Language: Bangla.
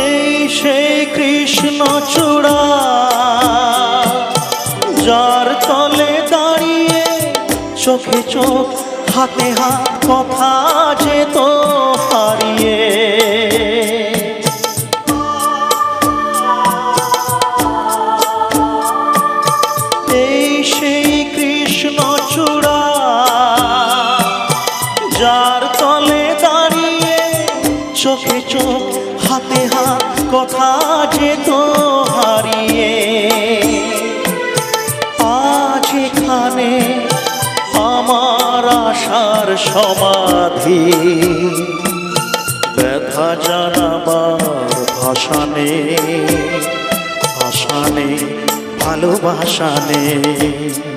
এই সেই কৃষ্ণ চূড়া, যার তলে দাঁড়িয়ে চোখে চোখ হাতে হাত কথা যেত হারিয়ে। এই সেই কৃষ্ণ চূড়া, যার তলে দাঁড়িয়ে চোখে চোখ হাতে হাত কথা যেত হারিয়ে। আজ এখানে আমার আশার সমাধি, ব্যথা জানাবার ভাষা নেই, ভাষা নেই, ভালোবাসা নেই।